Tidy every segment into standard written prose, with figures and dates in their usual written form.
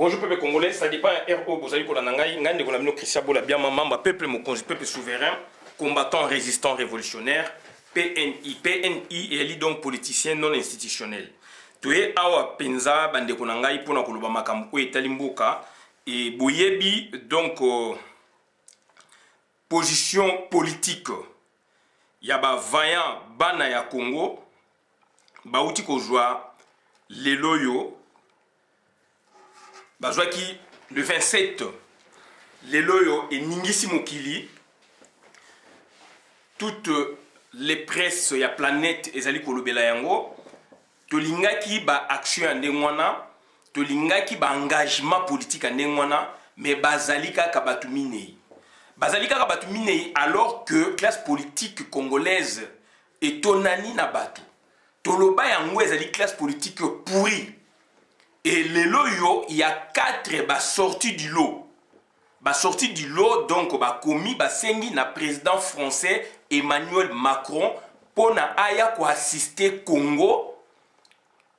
Bonjour peuple congolais, ça dépend RO Bozali Kolanangai, Ngande Konamino Christian Bola bien maman, peuple Mokonzi, peuple souverain, combattant, résistant, révolutionnaire, PNI et elle donc politicien non institutionnel. Tué awa penza bande konangai pona koloba makambo etali mboka et boyebi donc position politique ya ba vaillant bana ya Congo bauti kozwa lelo yo bazwaki le 27 lelo yo et ningisi mokili toutes les presses ya planète ezali kolobela yango tolingaki ba action ya ndengwana tolingaki ba engagement politique ya ndengwana mais bazali kaka batu minei alors que classe politique congolaise etonani na batu toloba yango ezali classe politique pourrie et lelo yo il y a 4 ba sorti du lot donc ba komi ba sengi na président français Emmanuel Macron pona aya ko assister Congo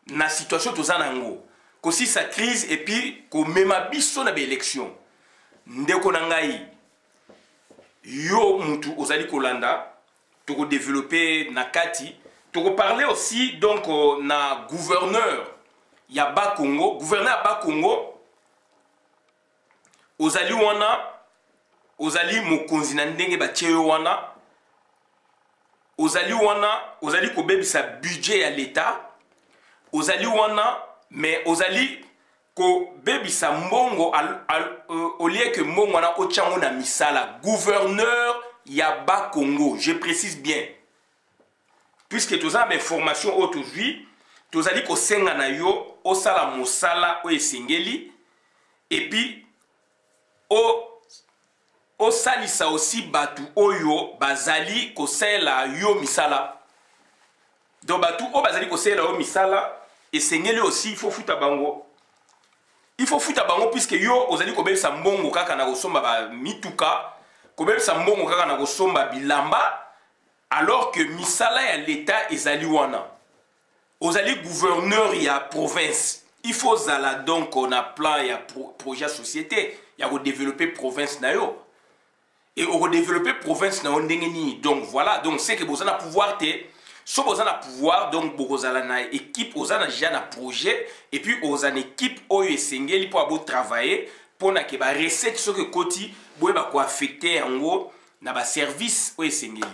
na situation tozanango kosi sa crise et puis ko mema biso na ba élection ndeko na ngai yo mutu ozali kolanda toko développer na kati toko parler aussi donc na gouverneur ya ba Congo gouverneur ba Congo ozali wana ozali mokonzi na ndenge batieyo wana ozali kobebisa budget ya l'état ozali wana mais ozali kobebisa mbongo au lieu que mbongo wana ochango na misala gouverneur ya ba Congo je précise bien puisque toza ba information aujourd'hui tozali kosenga na yo osala mosala o esengeli et puis o salisa aussi batu oyo bazali kosela yo misala donc batu o bazali kosela yo misala esengeli aussi il faut futa bango puisque yo ozali kobebisa mbongo kaka na kosomba ba mituka kobebisa mbongo kaka na kosomba bilamba alors que misala ya l'état ezali wana ozali gouverneur ya province il faut zala donc on a plan ya projet société ya ko développer province na yo et on développer province na ndenge ni donc voilà donc c'est que bozana pouvoir te so bozana pouvoir donc bozala na équipe ozana déjà na projet et puis ozana équipe oyo esengeli pour abo travailler pour na ke ba recette so que koti boye ba ko affecter yango na ba service oyo esengeli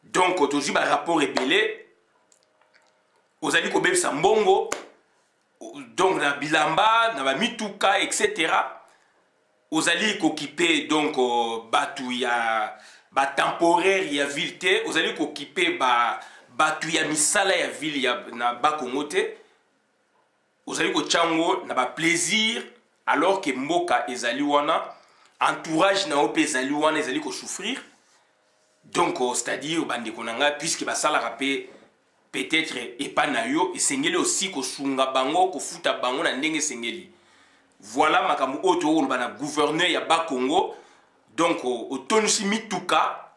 donc toujours ba rapport rebellé ozali ko bebisa mbongo donc na bilamba na ba mituka etc. ozali kokipe donc batu ya ba temporaire ya ville te ozali kokipe batu ya misala ya ville ya na ba Congo te ozali ko chango na ba plaisir alors que mboka ezali wana entourage na ope ezali wana ezali ko souffrir donc c'est-à-dire bande konanga puisque basala rapé peut-être et pas na yo esengeli aussi ko sunga bango ko futa bango na ndenge sengeli voilà makambo oto o bana gouverneur ya ba Congo donc otonisi mituka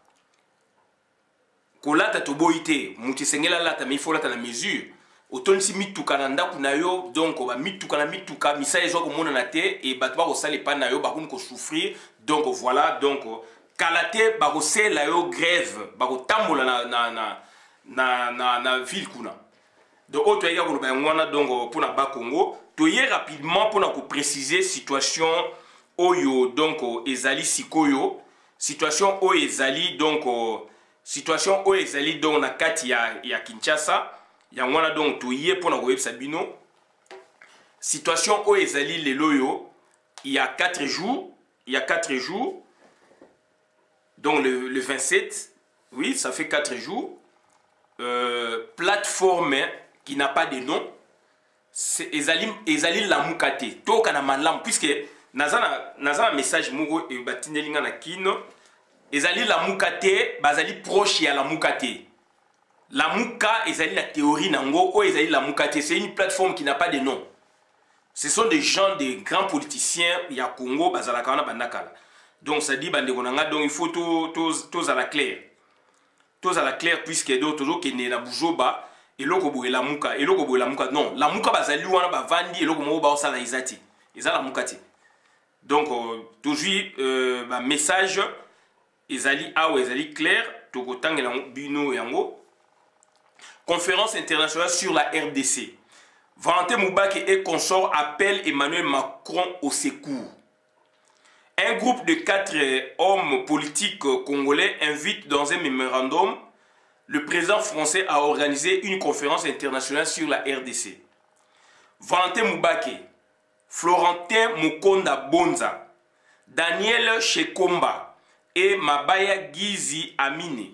kolata to boité muti sengela lata mais il faut lata na mesure otonisi mituka na ndaku na yo donc ba mituka na mituka misa ezo ko mona na te et batwa ko sale pa na yo ba ko souffrir donc voilà donc kalate ba ko sela yo grève ba ko tambola na ville kuna donc autre ya ko ba ngwana donc pour na ba Congo toye rapidement pour na ko préciser situation oyo donc ezali sikoyo situation oyo ezali donc situation oyo ezali donc na kati ya Kinshasa ya ngwana donc toye pour na ko websa bino situation oyo ezali lelo yo il y a 4 jours donc le 27 oui ça fait 4 jours plateforme qui n'a pas de nom c'est ezali la mukate to kana malam puisque nazana message moko e batinelinga na kino ezali la mukate bazali proche ya la mukate la muka ezali la théorie nango o ezali la mukate c'est une plateforme qui n'a pas de nom ce sont des gens des grands politiciens ya Congo bazala kana bandakala donc ça dit bande konanga donc il faut tous à la clair puisque d'autres qui ne la bujoba eloko boye la muka non la muka bazali wana bavandi eloko moko ba osala izati eza la mukati. Donc toujours message ezali awa ezali clair tokotangela bino yango. Conférence internationale sur la RDC. Valentin Moubaki et consorts appellent Emmanuel Macron au secours. Un groupe de 4 hommes politiques congolais invite dans un mémorandum le président français à organiser une conférence internationale sur la RDC. Valentin Moubaki, Florentin Mukonda Bonza, Daniel Shekomba et Mabaya Gizi Amine,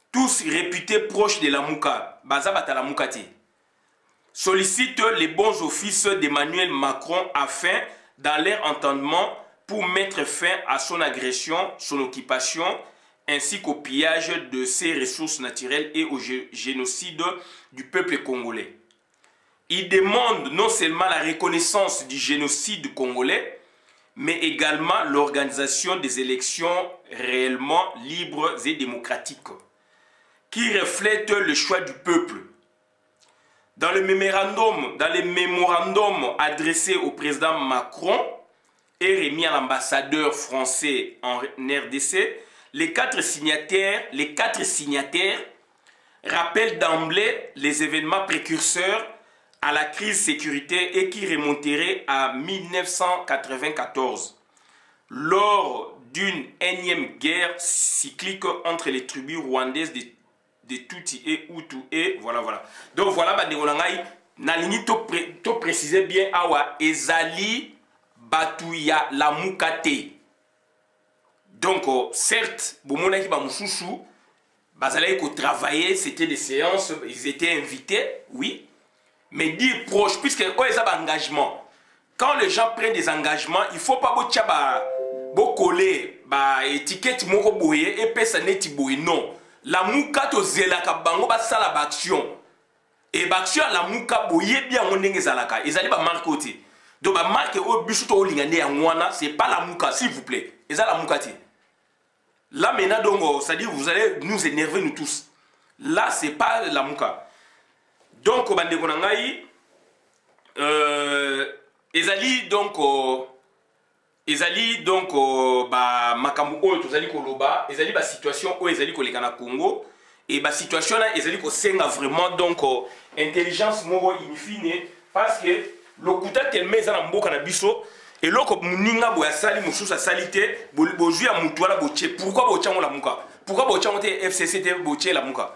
tous réputés proches de la Mouka, Bazabata la Moukati, sollicitent les bons offices d'Emmanuel Macron afin, dans leur entendement, pour mettre fin à son agression, son occupation, ainsi qu'au pillage de ses ressources naturelles et au génocide du peuple congolais. Il demande non seulement la reconnaissance du génocide congolais, mais également l'organisation des élections réellement libres et démocratiques, qui reflètent le choix du peuple. Dans les mémorandums adressés au président Macron et remis à l'ambassadeur français en RDC, les quatre signataires rappellent d'emblée les événements précurseurs à la crise sécuritaire et qui remonteraient à 1994, lors d'une énième guerre cyclique entre les tribus rwandaises de Tutsi et Hutu et voilà. Donc voilà, nalingi to préciser bien awa ezali batuya la mukate. Donc certes, bomonaki ba mususu bazalaki ko travailler, c'était des séances, ils étaient invités, oui. Mais dire proche, puisque quand ils ont un engagement, quand les gens prennent des engagements, il ne faut pas coller étiquette moko boye et pesa neti boye. Non. La mouka to zelaka bango ba sala ba action. Et ba action la mouka boye bien on ndenge zalaka. Ezali ba marque oti. Donc ba marque o bisu to lingane ya ngwana, c'est pas la mouka s'il vous plaît. Ezali la mouka ti. Là maintenant donc ça dit vous allez nous énerver nous tous. Là c'est pas la mouka. Donc, bandeko na ngai, ezali donc ba makambo oyo tozali koloba, ezali ba situation oyo ezali koleka na Congo et ba situation là ezali ko senga vraiment donc intelligence moko in fine parce que lokuta tellement ezala mboka na biso et loko muninga boya sali mususu salite boju ya mutu wala boche pourquoi bochango la muka pourquoi bochango te FCC te boche la muka.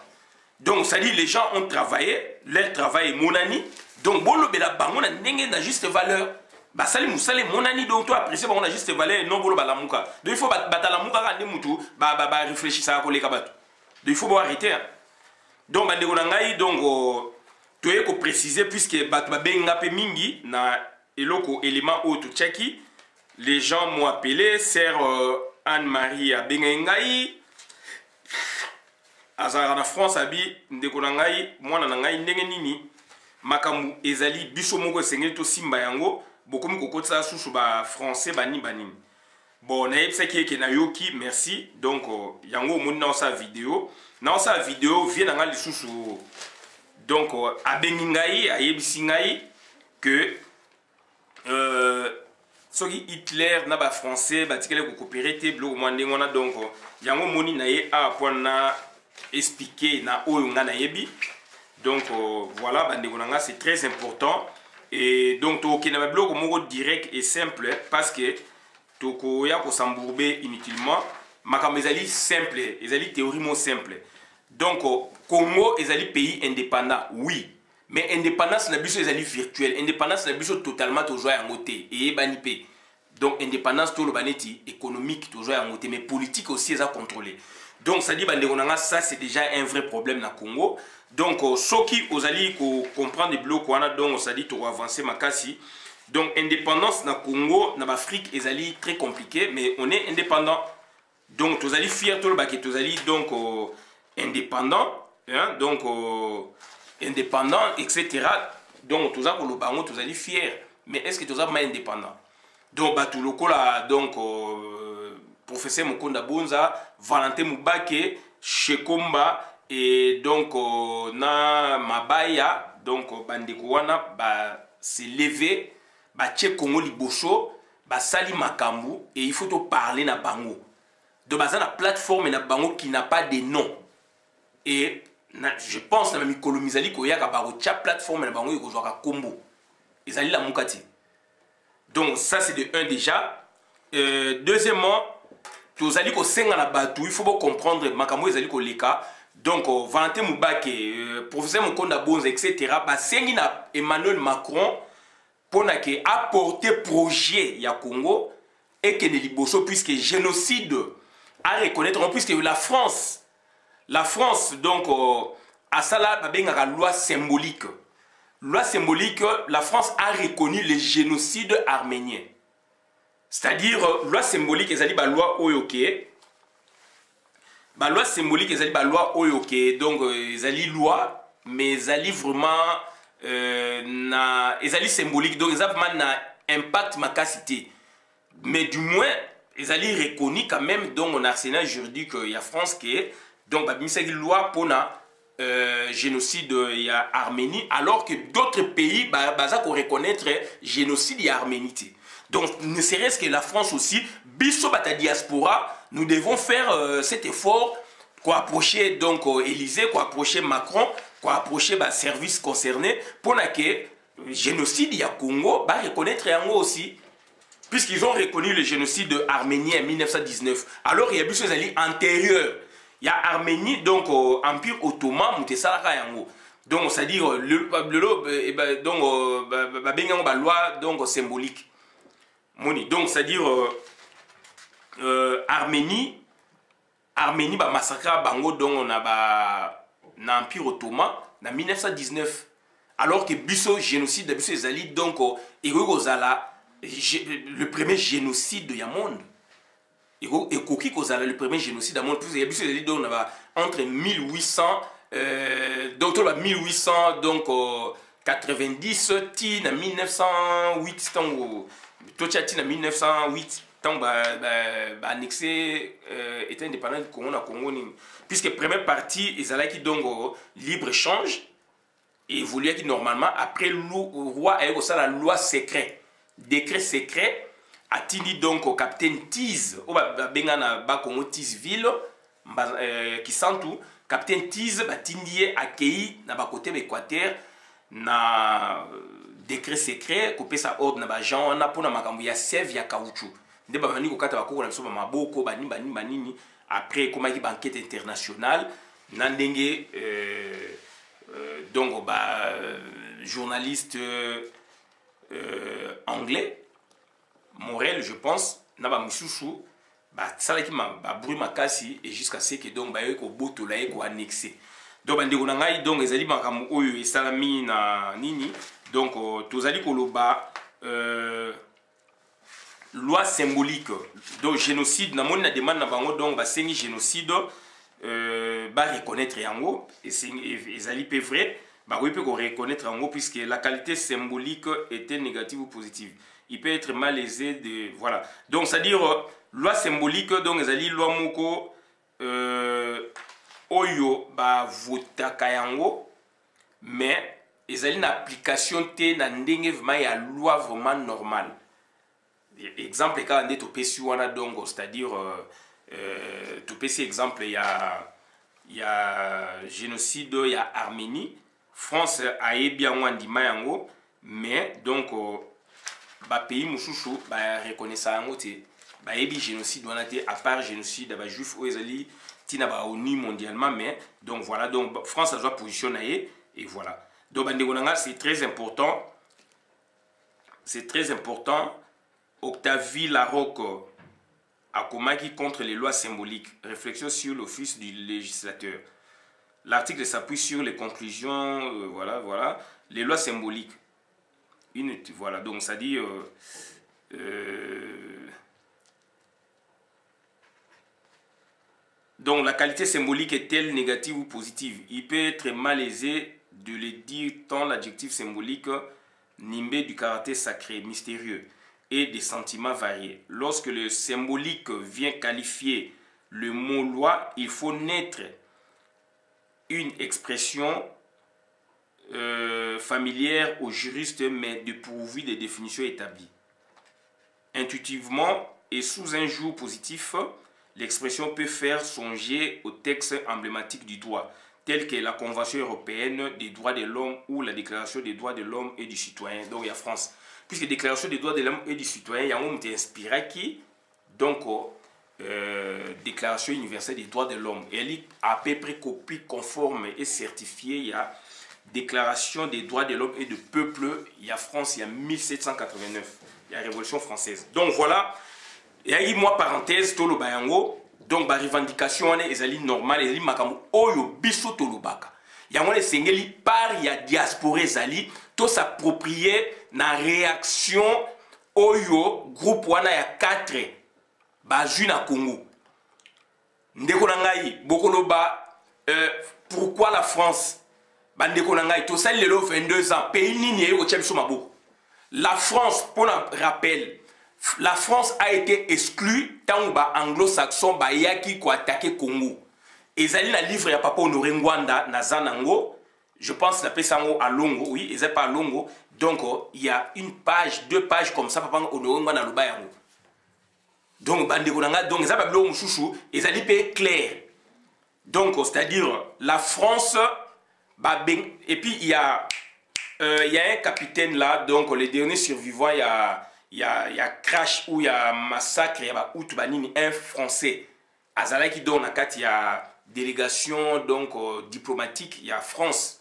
Donc, ça dit, les gens ont travaillé, leur travail est monani. Donc, bon, le bango n'a juste valeur. Bah, ça les monani, donc toi, apprécier, on a juste valeur, non, bon, la mouka. Donc, il faut battre la mouka, réfléchir ça à coller kabat. Donc, il faut arrêter. Donc, donc, tu es préciser, puisque batba benga pe mingi, na eloko élément auto tchaki, les gens m'ont appelé, sœur Anne-Marie à Bengaï. Azara na France abi ndeko na ngai mwana na ngai ndenge nini makamu ezali biso moko esengeli to simba yango bokomi kokotisa susu ba français bani bon na yebisa ki na yoki merci donc yango moni na sa vidéo vient na ngali susu donc abengi ngai ayebisi ngai que soki Hitler na ba français batikele ko coopérer te blo mwande ngona donc yango moni na ye a pona expliquer na oyonga na yebi donc voilà bandeko c'est très important et donc to na blog moko direct et simple parce que toko ya ko sambourber inutilement makambo ezali simple ezali théorie mo simple donc Congo ezali pays indépendant oui mais indépendance na biso ezali virtuelle indépendance na biso totalement toujours ya ngote et banipe donc indépendance to lo baneti économique toujours ya ngote mais politique aussi est contrôlé. Donc ça dit ça c'est déjà un vrai problème na Congo. Donc ceux qui osali comprendre les blocs donc ça dit to avancer makasi. Donc indépendance na Congo na Afrique ezali très compliqué mais on est indépendant. Donc tozali fier to le baké tozali donc indépendant hein donc indépendant etc. Donc toza ko lo bango tozali fier mais est-ce que toza ma indépendant? Donc batu lokola donc professeur Mukonda Bonza, Valentin Moubaki, Shekomba et donc na Mabaya, donc bandeko wana ba s'est levé batie Congo liboso basali makambu et il faut te parler na bango donc baza na plateforme na bango qui n'a pas de nom et je pense na mikolo mizali koyaka barotia plateforme na bango ekozwaka kombo ezali la mukati donc ça c'est de un déjà deuxièmement tozali kosenga na bato il faut comprendre makambo ezali koleka donc Valentin Mubake professeur Mokonda Bonza etc basengi na Emmanuel Macron pour apporter projet ya Congo et que ne liboso puisque génocide à reconnaître puisque la France donc à ça là babengaka loi symbolique la France a reconnu le génocide arménien c'est-à-dire loi symbolique ezali ba loi oyoke ba loi symbolique ezali ba loi oyoke donc ezali loi mais ezali vraiment ezali symbolique donc ezali vraiment na impact makasité mais du moins ezali reconnu quand même dans mon arsenal juridique ya France que donc babimisaki loi pona génocide ya Arménie alors que d'autres pays baza ko reconnaître génocide ya Arménité. Donc, ne serait-ce que la France aussi, biso bata diaspora, nous devons faire cet effort pour approcher donc Élysée, pour approcher Macron, pour approcher les services concernés, pour que le génocide du Congo va reconnaître Yango aussi, puisqu'ils ont reconnu le génocide arménien en 1919. Alors, il y a des choses antérieures. Il y a Arménie, donc Empire ottoman, Moutessara Yango. Donc, c'est-à-dire, la loi donc, symbolique. Donc, c'est-à-dire Arménie ba massacre bango donc on a l'Empire ottoman en 1919 alors que biso génocide de biso ezali donc le premier génocide du monde et koki kozala le premier génocide du monde plus il biso ezali donc entre 1800 donc 1800 donc 90 tina 1908 tango Tochati en 1908, tant annexé État indépendant du Congo, puisque la première partie, ils allaient donc libre-échange et voulaient que normalement, après le roi a eu la loi secrète, décret secret, a tini donc au capitaine Tiz, au Bengana Bakongo Tizville, qui sent tout, capitaine Tiz, tindi accueilli dans le côté de l'Équateur, na décret secret couper sa ordre na ba gens on a pour na makambo ya sève ya caoutchouc nde ba bani ko kata ba ko na biso ba maboko banini après comme qui banquette internationale na ndenge donc ba journaliste anglais Morel je pense na ba misusu ba sala ki ba bruit makasi et jusqu'à ce que donc ba ko botola ko annexer donc bandeko na ngai donc ezali makambo oyo esalami na nini donc tozali koloba loi symbolique donc génocide na moni na demande na bango donc basengi génocide ba reconnaître yango ezali pe vrai ba oui peut reconnaître yango puisque la qualité symbolique était négative ou positive il peut être malaisé de voilà donc c'est à dire loi symbolique donc ezali loi moko oyo ba votaka yango mais ezali na application te na ndenge vraiment ya loi vraiment normale exemple ka nde topesi wana donc c'est-à-dire topesi exemple ya génocide ya Arménie France ayebi yango andima yango mais donc ba pays mususu ba reconnaître yango te ba yebi génocide wana te à part génocide ba juif o ezali tina ba ONU mondialement mais donc voilà donc France a doit positionner et voilà donc c'est très important Octavie Larocque a commis contre les lois symboliques réflexion sur l'office du législateur l'article s'appuie sur les conclusions voilà les lois symboliques voilà donc ça dit donc la qualité symbolique est-elle négative ou positive? Il peut être malaisé de le dire tant l'adjectif symbolique nimbé du caractère sacré, mystérieux et des sentiments variés. Lorsque le symbolique vient qualifier le mot loi, il faut naître une expression familière aux juristes, mais dépourvue des définitions établies. Intuitivement et sous un jour positif, l'expression peut faire songer aux textes emblématiques du droit, tels que la Convention européenne des droits de l'homme ou la Déclaration des droits de l'homme et du citoyen. Donc il y a France. Puisque la Déclaration des droits de l'homme et du citoyen, il y a un qui inspiré qui, donc, Déclaration universelle des droits de l'homme. Et elle est à peu près copie conforme et certifiée. Il y a Déclaration des droits de l'homme et du peuple. Il y a France, il y a 1789. Il y a la Révolution française. Donc voilà. Et il y a moi parenthèse, Tolo Bayango. Donc la revendication est normale. Elle est makamu oyo biso Tolo Baka. Il y a un sengeli par il y a diaspora zali. Tout s'approprier na réaction oyo groupe wana ya 4 bazui na Congo. Ndeko na ngai bokoloba pourquoi la France bandeko na ngai to sali lelo 22 ans pays nini yeko tia biso maboko. La France, pour un rappel, la France a été exclue tant que anglo-saxon ba yaki ko attaquer Congo. Et ils allaient la livre à papa Honoré Ngwanda na Zanango. Je pense la Pessango à Longo, oui, ils n'étaient pas à Longo. Donc il y a une page, 2 pages comme ça papa Honoré Ngwanda le bayango. Donc bandekonanga donc ils avaient le chouchou, ils allaient payer clair. Donc c'est-à-dire la France et puis il y a un capitaine là, donc les derniers survivants, il y a crash ou il y a massacre, il y a un Français. Azala qui donne il y a délégation donc diplomatique, il y a France.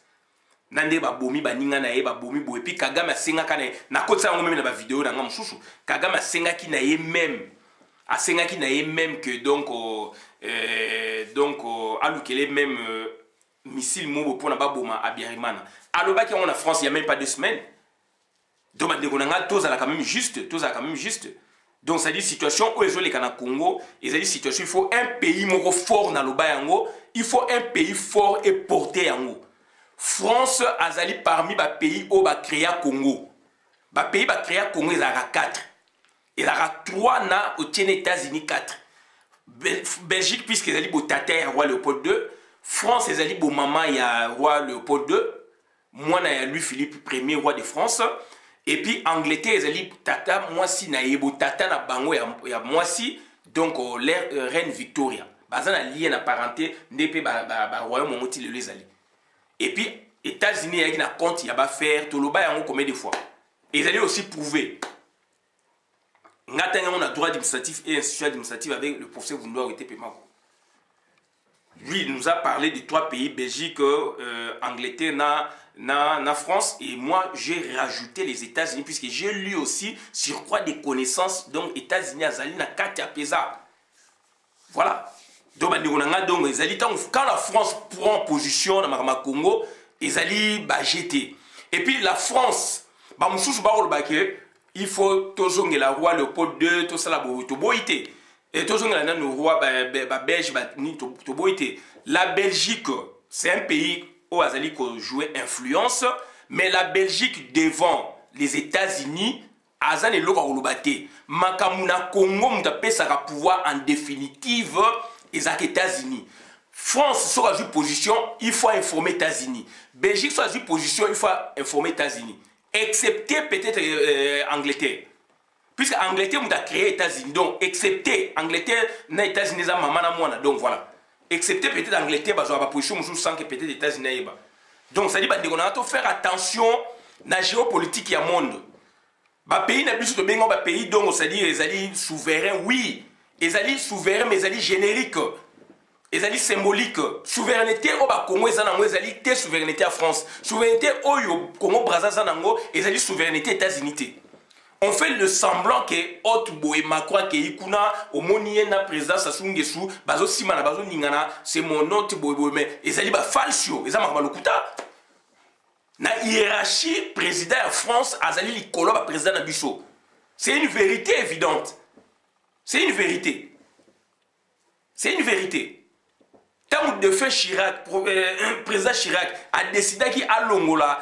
Nande ba bomi ba ninga na ye ba bomi bo et puis Kagame asenga kana na kotsa ngo même na ba vidéo na ngam chouchou. Kagame asenga ki na ye même. Asenga ki na ye même que donc alukele même missile mobo pour na ba boma abirimana. Alors, on a France, il n'y a même pas 2 semaines. Donc, tous quand même juste. Donc, ça dit situation où ils ont les Canada Congo. Ils ont dit situation, il faut un pays fort dans le Bayango. Il faut un pays fort et porté en haut. France azali parmi les pays où va créer Congo. Les pays va créer Congo, ils ont 4. Ils ont 3 na aux États-Unis 4. Belgique, puisqu'ils ont tata et roi Léopold II. France, ils ont dit maman, il y a roi Léopold II. Moi, il y a Louis-Philippe Ier, roi de France. Et puis, Angleterre, ils ont dit tata, moi si, na yebo tata na bango, il y a moi si, donc reine Victoria. Bazan a lié na parenté, n'épée royaume moti le les ali. Et puis, États-Unis, il y a un compte, il y a faire, tout le bas, il y a combien de fois. Et ils allaient aussi prouver. On a droit administratif et institution administrative avec le professeur Vundoir et Pemako. Lui, il nous a parlé de 3 pays, Belgique, Angleterre, na France. Et moi, j'ai rajouté les États-Unis, puisque j'ai lu aussi sur quoi des connaissances. Donc, États-Unis, Azali, na Katia Pesa. Voilà. Donc, quand la France prend position dans le Congo, ils allaient jeter. Et puis, la France, il faut que la roi Léopold II, tout ça, et tout le roi belge, la Belgique, c'est un pays où Azali jouait influence, mais la Belgique devant les États-Unis, Azan et Lokarolobate, Makamuna Congo, Mutapé, ça va pouvoir en définitive, les États-Unis. France, soit une position, il faut informer les États-Unis. Belgique, soit une position, il faut informer les États-Unis. Excepté peut-être Angleterre. Puisque Angleterre a créé les États-Unis. Donc, excepté Angleterre, les États-Unis, donc voilà. Excepté peut-être Angleterre, parce que la position, je sens que peut-être les États-Unis. Donc, ça dit qu'on a faire attention à la géopolitique du monde. Les pays n'a plus de pays, donc ça dit qu'ils sont souverains, oui. Ils sont souverains, mais ils sont génériques. Ils sont symboliques. Souveraineté au Congo, ils sont souveraineté à France. Souveraineté au Congo, Brazzaville, ils sont souveraineté États-Unis. On fait le semblant que Otbo et Macron qui ikuna au monier na président Sassou Nguesso bazo simana bazo ningana c'est mon autre boy mais ils allaient ba falsio ils ont malukuta na hiérarchie président de France azali likolo ba président na biso. C'est une vérité évidente. C'est une vérité. C'est une vérité. Tant de fait Chirac, président Chirac a décidé qu'il a l'ongola,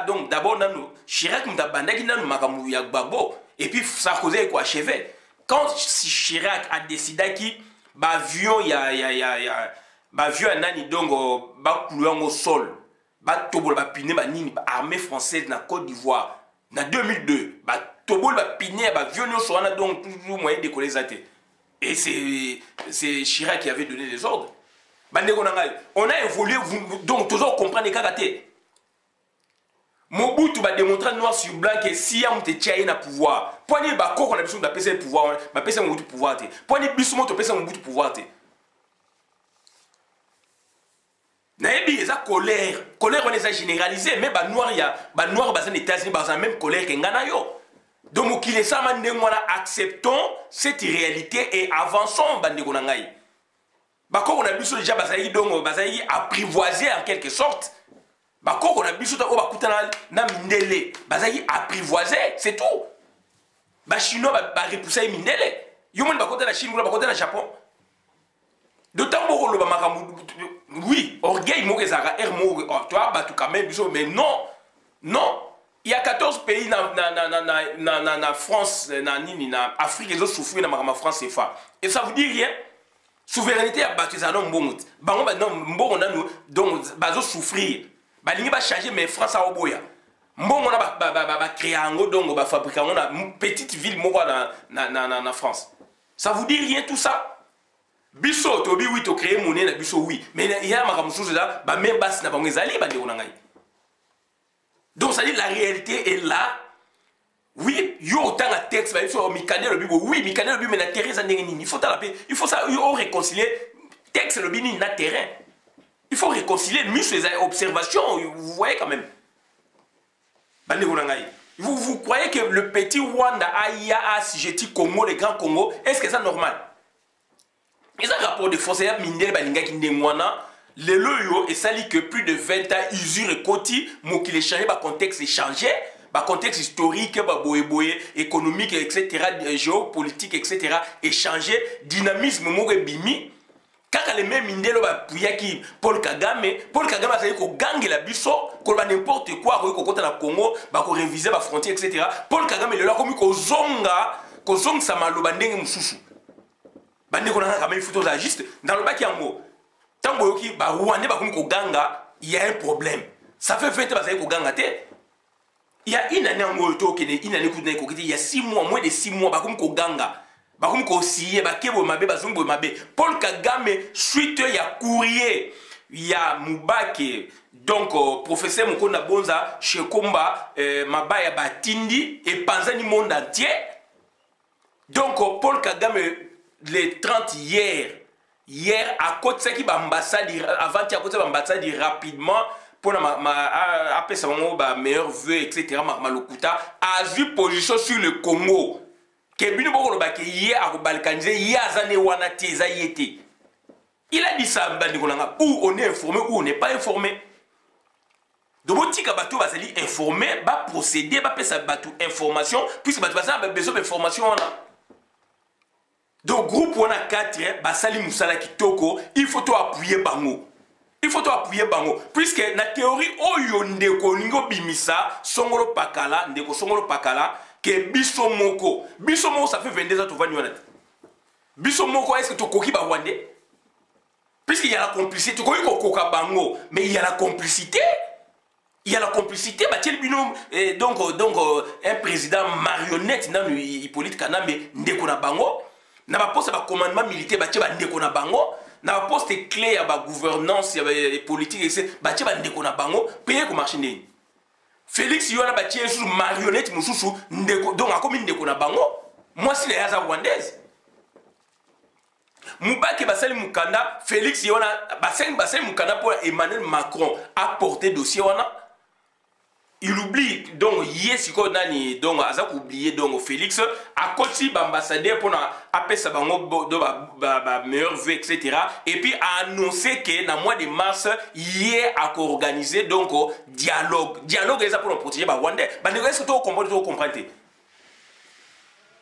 donc d'abord Chirac m'a bandé qu'il a makamu ya babo et puis Sarkozy est quoi achevé. Quand Chirac a décidé qu'il avion ya avion nani donc ba couler au sol batobol ba pine ba nini ba armée française na Côte d'Ivoire na 2002 batobol ba pine ba violence sur wana donc toujours moyen de coller zaté et c'est Chirac qui avait donné les ordres. On a évolué donc toujours comprendre kakaté. Mobutu va démontrer noir sur blanc que si on te tient na pouvoir. Poni ba ko on a besoin de passer le pouvoir, ba passer Mobutu pouvoir té. Poni bisumo to passer Mobutu pouvoir té. Naebi eza colère on les a généralisé mais ba noir baza les États-Unis baza même colère que ngana yo. Donc qu'il est ça mandengwana acceptons cette réalité et avançons bandeko na ngai. Ba ko on a besoin déjà baza apprivoiser en quelque sorte. Ba ko on a besoin o ba kutana na mindele baza apprivoiser c'est tout. Ba chinois ba repousser mindele. Yo mon ba kota na Chine ba kota na Japon. D'autant que le Bamakamou, oui, orgueil, Mokezara, toi, bah, tout quand même, mais non, non. Il y a 14 pays na France, na Afrique, ils ont souffert dans ma France et fa. Et ça vous dit rien? Souveraineté a battu ça, non, bon, bah, non, donc, bah, ils ont souffrir. Bah, ils vont changer, mais France a oboya. Bon, on a créé un donc, bah, fabriqué une petite ville, na France. Ça vous dit rien tout ça? Biso tobi oui to créer monnaie na biso oui mais il y a makamusuzu là ba même bas na bango ezali ba ndeko na ngai. Donc ça dit la réalité est là. Oui, yo autant la texte ba biso mikane le bibo oui mikane le bibo mais na terrain ça ndenge nini il faut la paix il faut ça on réconcilier texte le bini na terrain. Il faut réconcilier mieux les observations vous voyez quand même. Ba ndeko na ngai. Vous croyez que le petit Rwanda a assujetti Congo les grands Congo est-ce que c'est normal? Ils ont un rapport de force, il y a Mindel Balinga qui n'est pas le loyo et ça dit que plus de 20 ans, usure et koti, moi qui les changé, le contexte est changé, le contexte historique, économique, etc., géopolitique, etc., est changé, dynamisme, moi bimi. Quand les mêmes Mindel, Paul Kagame a dit qu'on gagne la biso, qu'on va n'importe quoi, qu'on compte dans le Congo, qu'on révise la frontière, etc. Paul Kagame, il a comme qu'on zonga sa malobandeng moussou. Bande ko nanga il faut juste dans le bac yango tango yoki ba Rwanda ba ko ganga il y a un problème ça fait 20 ans ko ganga te il y a une année en to kene une année ko ko il y a 6 mois moins de 6 mois ba ko ganga ba ko siye ba kebo mabe ba zumbo mabe Paul Kagame suite ya courrier il y a Mubake donc professeur Mukonda Bonza Shekomba mabaya batindi et panzani monde entier donc Paul Kagame les 30 hier à côté de ça qui ambassade avant qu'il y a côté ambassade rapidement pour après ça ma meilleur vœu etc malokuta a vu position sur le Congo que bino boko lo baké hier à balkaniser hier azane wana teza yete il a dit ça bandi konanga où on est informé ou on n'est pas informé donc tika bato bazali informé ba procéder ba pesa bato information puisque bato bazali besoin d'information là. Donc, groupe on a 4, Basali Moussala Kitoko, il faut appuyer Bango. Il faut appuyer Bango. Puisque la théorie, Oyo Ndeko Ningo Bimisa, Songolo Pakala, Ndeko Songolo Pakala, que Biso Moko. Biso Moko, ça fait 22 ans que tu vas nous dire. Biso Moko, est-ce que tu as coquille Bawande? Puisqu'il y a la complicité, tu connais Koka Bango, mais il y a la complicité. Il y a la complicité, bah, donc, un président marionnette, Hippolyte Kanambe, Ndeko na Bango. Na ba poste ba commandement militaire ba tcheba ndeko na bango na ba poste clé ya ba gouvernance ya politique etc ba tcheba ndeko na bango payer ko marché ndeni Félix yona ba tchie sous marionnette mususu ndeko donc akomi ndeko na bango moi si les yaza rwandaise Mubake basali mukanda Félix yona basali mukanda pour Emmanuel Macron a porté dossier wana il oublie donc yes nani donc aza oublié donc Félix a côté ambassadeur pour na appeler ça bango do ba meilleur vœu etc et puis a annoncé que dans mois de mars hier a organisé donc dialogue ça pour protéger ba Rwandais ba est-ce que tu comprends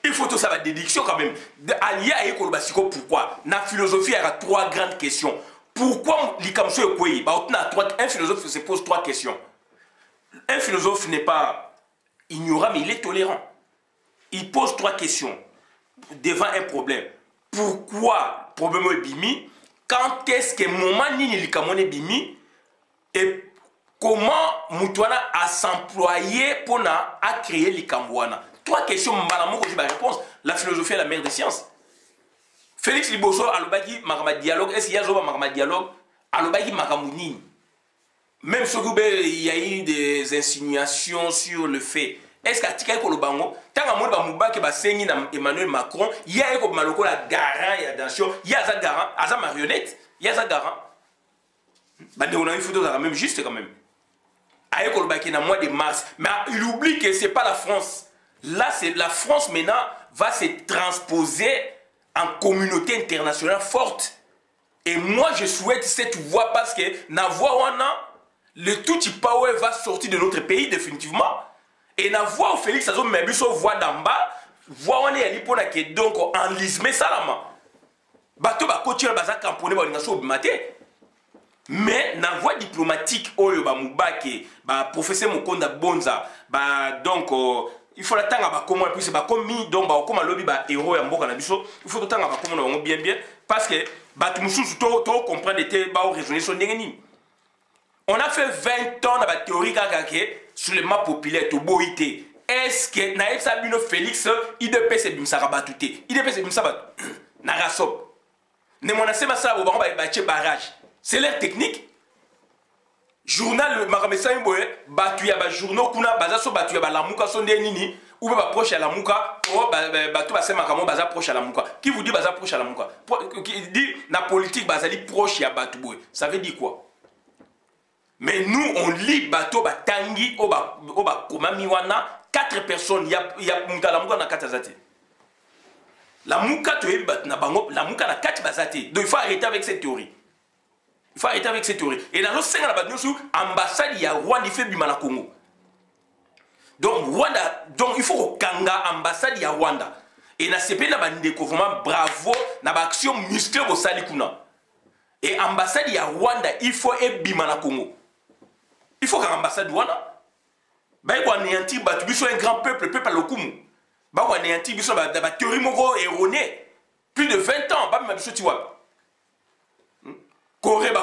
il faut tout ça la déduction quand même allié à Ekolobasiko pourquoi na philosophie il y a 3 grandes questions pourquoi likamso ekoi ba un philosophe se pose 3 questions. Un philosophe n'est pas ignorant, mais il est tolérant. Il pose 3 questions devant un problème. Pourquoi problème est bimi? Quand est-ce que moment ni likamone bimi? Et comment Moutouana a s'employé pour créer les Cambouana. Trois questions, malamou, que je réponse. La philosophie est la mère des sciences. Félix Liboso, alobaki, magama dialogue. Est-ce qu'il y a magama dialogue? Alobaki, magamounine. Même si il y a eu des insinuations sur le fait. Est-ce qu'Atika ko lobango tant que moi ba ke ba sengi na Emmanuel Macron, il y a ko maloko la garant ya attention, il y a za garant, za marionnette, il y a za garant. Bah on a une photo ça même juste quand même. Aye ko lobaki na mois de mars, mais il oublie que c'est pas la France. Là c'est la France maintenant va se transposer en communauté internationale forte. Et moi je souhaite cette voix parce que na voix wana le tout power va sortir de notre pays définitivement. Et na voix où Félix Azo Mebiso voix d'en bas, voix on est pour que donc enlisme salama. Bateau ba coach ba za camponé ba linga so maté. Mais na voix diplomatique oyo ba mubake ba professeur Mokonda Bonza ba donc il faut l'attendre ba comment puis c'est ba comme donc ba comme lobby ba héros ya mboka na biso, il faut attendre ba comment on bien parce que ba tumusu to comprendre était ba raisonner son ndengeni. On a fait 20 ans dans la théorie sur le map populaire, tout boité. Est-ce que Naïf Sabino Félix, il de paix c'est Bimsara Batouté, il de paix c'est Bimsara Narasop. Ne mon assez massa au barrage. C'est leur technique. Journal Maramessa Imboé, Batuya ba journaux kuna bazaso Batuya ba Lamuka son nini ou ba proche à Lamuka ou Batu ba Semakamo baza proche à Lamuka. Qui vous dit baza proche à Lamuka? Qui dit la politique bazali proche à Batouboé. Ça veut dire quoi? Mais nous, on lit bateau batangi oba komamiwana 4 personnes. Il y a muka la muka na 4 zati. La muka tu es na bango la muka na 4 bazati. Donc il faut arrêter avec cette théorie. Il faut arrêter avec cette théorie. Et dans le Sénégal, l'ambassade, il y a Rwanda, il fait Bimana Congo. Donc Rwanda, donc il faut que Kanga ambassade il y a Rwanda. Et na CP na bande vraiment bravo na action musclée au Salikuna. Et ambassade il y a Rwanda, il faut et Bimana Congo. Il faut qu'à l'ambassade Rwanda, il faut anéantir un grand peuple, le peuple à l'Okumu. Il faut anéantir la théorie erronée. Plus de 20 ans, Corée,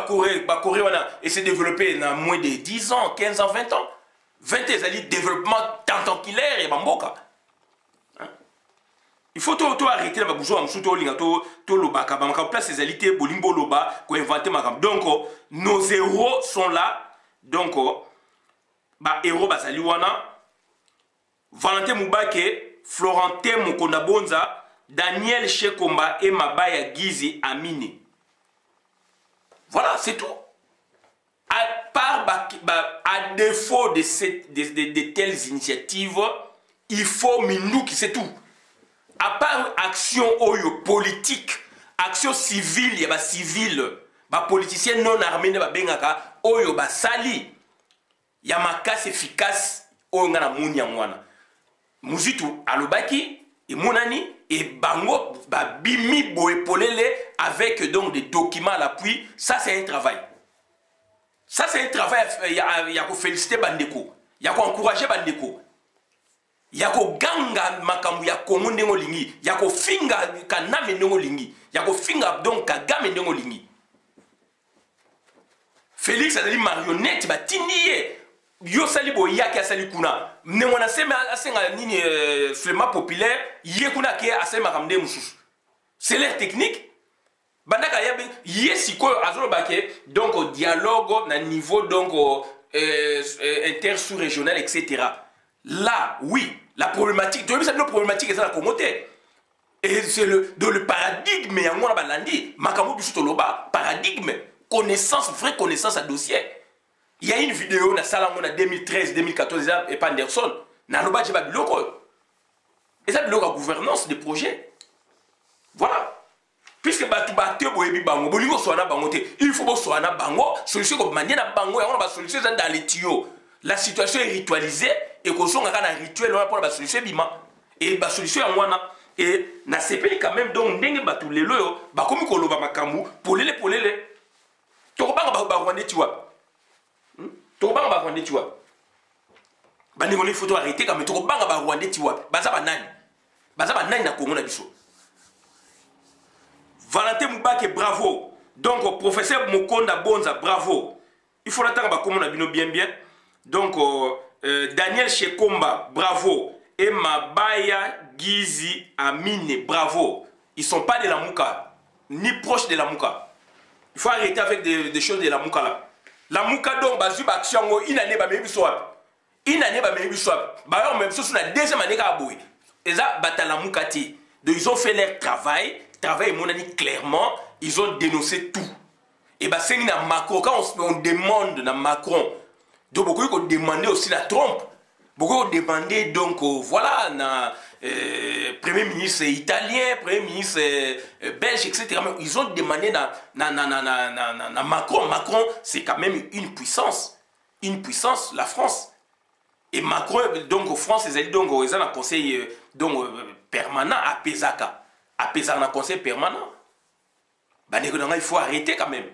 et s'est développé dans moins de 10 ans, 15 ans, 20 ans. 20 ans, c'est-à-dire développement tentanculaire et bamboka. Il faut tout arrêter la bougeoire, en place ces alités, bolimbo loba, qu'on invente makam. Donc, nos héros sont là. Donc, bah héros basali wana Valentin Moubake, Florentin Mokonda Bonza, Daniel Shekomba et Mabaya Gizi Amine. Voilà, c'est tout. À défaut de telles initiatives, il faut minou qui c'est tout. À part action politique, action civile, il y a civil. Ba politicien non armé ne ba bengaka oyo ba sali ya makasi efficace oyo ngana munya mwana muzitu alobaki et monani et bango ba bimi boepolele avec donc des documents à l'appui. Ça c'est un travail. Ça c'est un travail. Il y a ko féliciter bandeko, il y a ko encourager bandeko, il y a ko ganga makambu ya Congo ndengo lingi, il y a ko finga kaname ndengo lingi, il y a ko finga donc kagame ndengo lingi. Félix a dit marionnette, bah tinier. Yo sali boya ki asali kuna. Ne mona sema asenga nini flema populaire, yé kuna ki asali makamde mususu. C'est leur technique. Bandaka yabe yesiko azolo baké donc au dialogue na niveau donc inter-sous-régional etc. Là, oui, la problématique, tu vois cette problématique est ça la communauté. Et c'est le paradigme ya ngona balandi, makambo bisu toloba, paradigme. Connaissance, vraie connaissance à dossier. Il y a une vidéo dans la salle en 2013, 2014, et pas Anderson. Dans le bas, j'ai pas de loco. Et ça, de la gouvernance des projets. Voilà. Puisque il faut que soit na bango, solution comme manière na bango, et on a solution dans les tuyaux. La situation est ritualisée et qu'on soit un rituel pour la solution bima. Et la solution est moi. Et na CP quand même donc ndenge batu lelo, ba komi ko loba makambu, polele. Tokobanga ba Rwanda tu vois. Tokobanga ba Rwanda tu vois. Bandi ngoli photo arrêter quand même tokobanga ba Rwanda tu vois. Baza ba nani. Baza ba nani na Congo na biso. Valentin Moubake bravo. Donc professeur Mokonda Bonza bravo. il faut l'attendre comme on a bien bien. Donc Daniel Shekomba, bravo. Et Mabaya Gizi Amine, bravo. Ils sont pas de la Mouka, ni proches de la Mouka. Il faut arrêter avec des choses de la Mouka là. La Mouka donc bazu action une année ba mebi swap. Une année ba mebi swap. Ba même chose na deuxième année ka boy. Et ça bata la Mouka ti. Donc ils ont fait leur travail, mon ami clairement, ils ont dénoncé tout. Et bah c'est na Macron quand on demande na Macron. Donc beaucoup ont demandé aussi la trompe. Beaucoup ont demandé donc voilà na Premier ministre italien, Premier ministre belge, etc. Mais ils ont demandé na Macron. Macron, c'est quand même une puissance. Une puissance, la France. Et Macron, donc France, ils ont un conseil permanent à Pesaka. À Pesaka, un conseil permanent. Il faut arrêter quand même.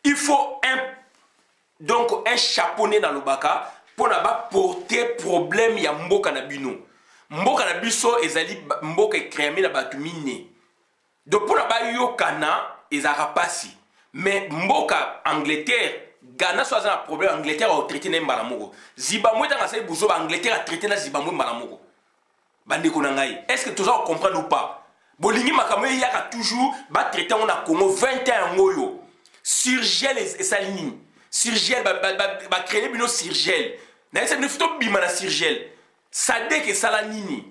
Il faut un chaponnet dans le baka pour ne pas porter problème ya mboka na bino. Mboka na biso ezali mboka créé na batu mine. Donc pour na yokana ezara pasi. Mais mboka Angleterre, Ghana soit un problème Angleterre a traité na mbalamoko. Zimbabwe tanga sai buzo ba Angleterre a traité na Zimbabwe mbalamoko. Bandeko na ngai, est-ce que toujours comprendre ou pas? Bolingi makambo yaka toujours ba traiter on a Congo 21 ngoyo. Surgel et salini. Surgel ba créer bino surgel. Na ese bino fito bima na surgel. Sadek et Salanini.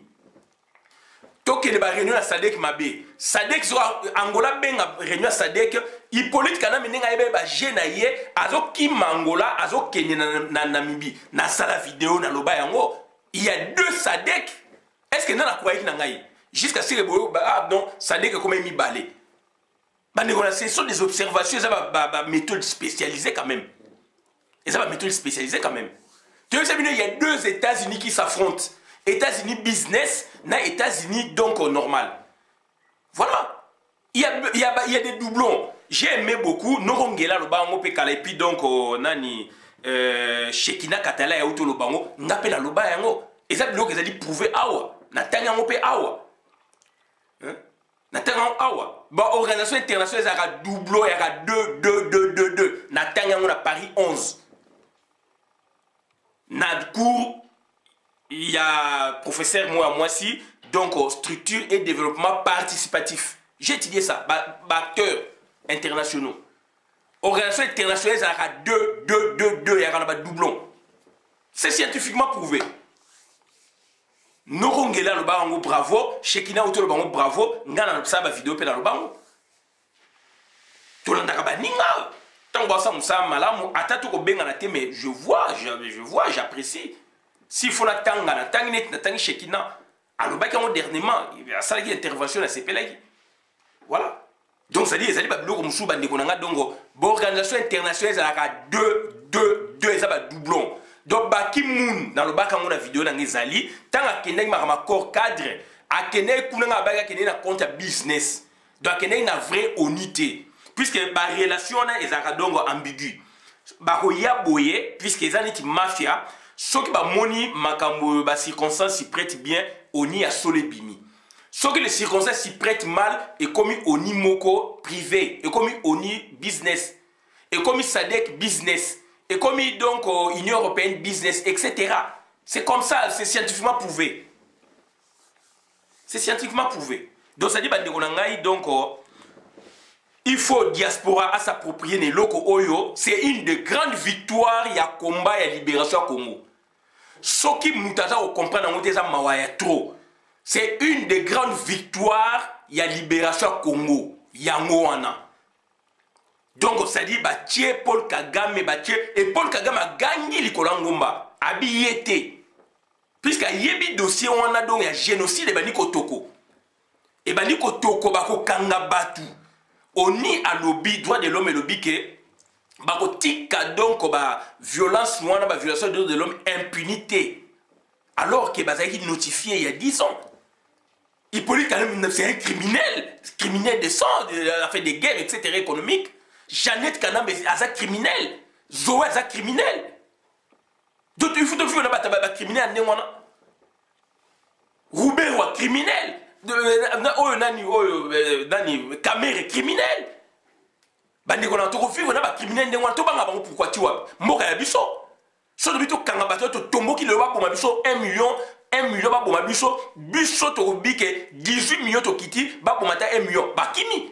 Toke de ba réunion à Sadek Mabé. Sadek so Angola benga réunion à Sadek. Hippolyte kana menenga ebe ba jena ye azo ki Angola azo Kenya na Namibie. Na sala vidéo na loba yango. Il y a deux Sadek. Est-ce que na croyez na ngai? Jusqu'à ce que ah non Sadek comme mi balé. Ce sont des observations, ça méthode spécialisée quand même. Et ça va méthode spécialisée quand même. Tu sais, il y a deux États-Unis qui s'affrontent. États-Unis business, na États-Unis donc normal. Voilà. Il y a des doublons. J'ai aimé beaucoup. Norongela le bango pe kala et puis donc nani Shekina Katala ya auto le bango n'appelle le bango. Et ça bloque ils dit prouver awa. Na tanya ngope awa. Hein? Natanga awa. Ba organisation internationale ça a doublon, il y a 2. Natanga on a Paris 11. Na cours il y a professeur moi si donc structure et développement participatif. J'ai étudié ça, acteurs internationaux. Organisation internationale ça a 2, il y a un doublon. C'est scientifiquement prouvé. Norongela le bango bravo, Shekina auto le bango bravo, ngana ça ba vidéo pe dans le bango. Tolanda ka baninga. Tant que ça musa malamu atatu ko benga na te mais je vois, j'apprécie. S'il faut na tanga na tangi na tangi Shekina, aloba ka dernièrement, ça la intervention na CPLA. Voilà. Donc ça dit ezali ba biloko musu ba ndeko nanga dongo, organisation internationale ça la 2 ça ba doublon. Donc baki moun dans le baka mon vidéo dans les ali tant à kende ma corps cadre à kende kuna nga baka kende na compte business donc kende na vraie unité puisque ba relation na ezaka dongo ambigu ba ko ya boye puisque ezali ti mafia soki ba moni makambo ba circonstances si prête bien oni a solebimi soki les circonstances si prêtent mal et comme oni moko privé et comme oni business et comme Sadek business et comme donc Union Européenne business, etc. C'est comme ça, c'est scientifiquement prouvé. C'est scientifiquement prouvé. Donc ça dit donc il faut diaspora à s'approprier les locaux oyo. C'est une des grandes victoires il y a combat et libération à Congo. Ce qui mutaza au comprendre trop. C'est une des grandes victoires il y a libération à Congo. Yangoana. Donc, ça dit, Paul Kagame, et Paul Kagame a gagné le Kolangomba, habillé. Puisqu'il y a un dossier, on a donc un génocide de Baniko Toko. Et Baniko Toko, Bako Kangabatu. On y a lobby, droit de l'homme et lobby que, Bako Tika donc, violence, violation des droits de l'homme, impunité. Alors que Bazaïki notifié il y a 10 ans. Hippolyte Kalem, c'est un criminel de sang, a fait des guerres, etc. économiques. Jeannette Kanam est un criminel. Zoé est un criminel. Donc il faut que vous ayez un criminel. Roubaix est criminel. Camer est criminel. bandeko na to vivre na ba criminel ndengwa to banga bango pourquoi tu wa mboka ya biso so bito kanga bato to tomboki le wa pour ma biso 1 million ba pour ma biso to bike 18 millions to kiti ba pour mata 1 million bakimi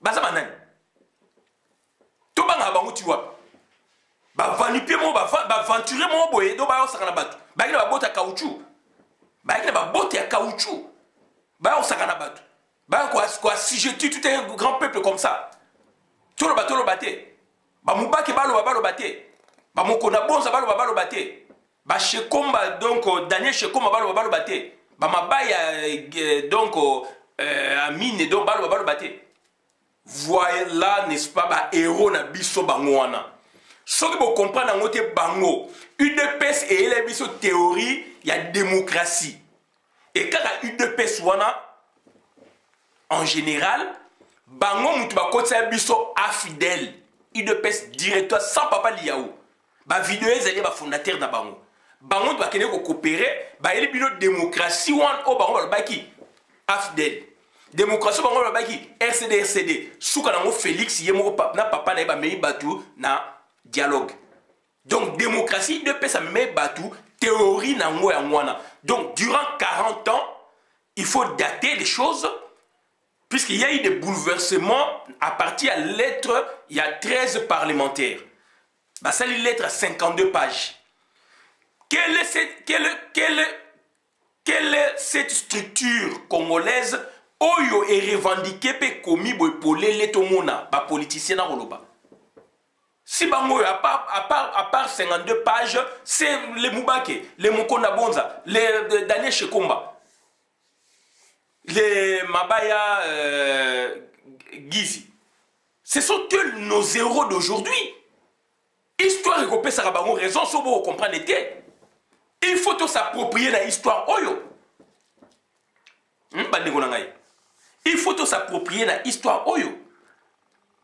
baza banani to banga bango tu wa ba vanipier mo ba aventurer mo boye do ba osaka na bato ba kina ba bota caoutchouc ba kina ba bota ya caoutchouc ba osaka na bato ba quoi assujetti tout un grand peuple comme ça tolo baté ba mubaki balo baté ba mokona bonza balo baté ba shekomba donc Daniel Shekomba balo baté ba mabaya donc amine donc balo baté voilà n'est-ce pas ba héros na biso bango wana soki bo comprendre ngote bango UDPS et ele biso théorie ya démocratie et kaka UDPS wana en général bango mutu ba kotsa biso afidèle UDPS directeur sans papa liaou ba vidéo ezali ba fondateur na bango ba kene ko coopérer ba ele bino démocratie wan o bango ba baki afidèle démocratie bango ba baki RCD souka nango Félix yemo na papa na ba mei batu na dialogue. Donc, démocratie de paix, ça met batou, théorie nango ya mwana. Donc, durant 40 ans, il faut dater les choses, puisqu'il y a eu des bouleversements à partir de lettres, il y a 13 parlementaires. Bah, ça, les lettres à 52 pages. Quelle est cette structure congolaise oyo est revendiquée pe komi boy polé letomona, ba politicien na roloba. Si bango à part 52 pages, c'est les Moubake, les Mokona Bonza, les Daniel Shekomba, les Mabaya Gizi. Ce sont eux nos héros d'aujourd'hui. Histoire et copé ça bango raison, so vous comprenez. Il faut tout s'approprier la histoire oyo. Il faut tout s'approprier la histoire oyo.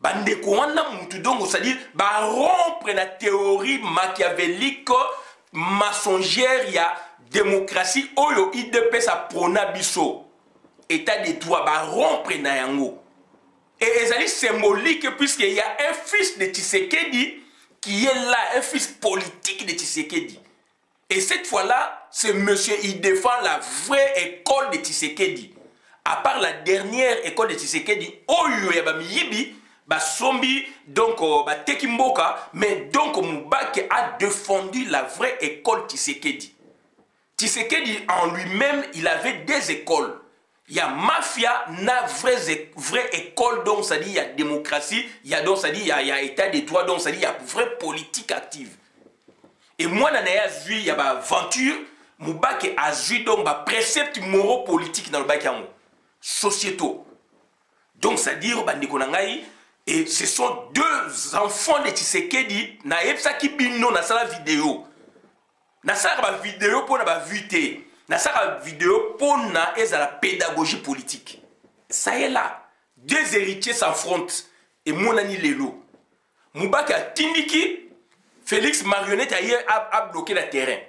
Bandeko wana mutu dongo, c'est-à-dire ba rompre la théorie machiavélique mensongère ya démocratie oyo IDP sa prona biso état de droit ba rompre na yango et ezali symbolique puisqu'il y a un fils de Tshisekedi qui est là, un fils politique de Tshisekedi et cette fois-là ce monsieur il défend la vraie école de Tshisekedi à part la dernière école de Tshisekedi oyo ya ba miyibi ba sombi donc ba tekimboka mais donc Moubake a défendu la vraie école Tshisekedi. Tshisekedi en lui-même il avait des écoles. Il y a mafia na vraie école donc ça dit il y a démocratie, il y a donc ça dit il y a état de droit donc ça dit il y a vraie politique active. Et moi na ya vu il y a ba aventure Moubake a vu donc ba préceptes moraux politiques dans le bakiamo sociétaux. Donc ça dit bandeko nangai. Et ce sont deux enfants de Tshisekedi na epsa ki bino na sala vidéo. Na sala vidéo pour na vité. Na sala vidéo pour na la pédagogie politique. Ça est là. Deux héritiers s'affrontent. Et Monani Lelo. Moubake a tindiki. Félix Marionnette a bloqué le terrain.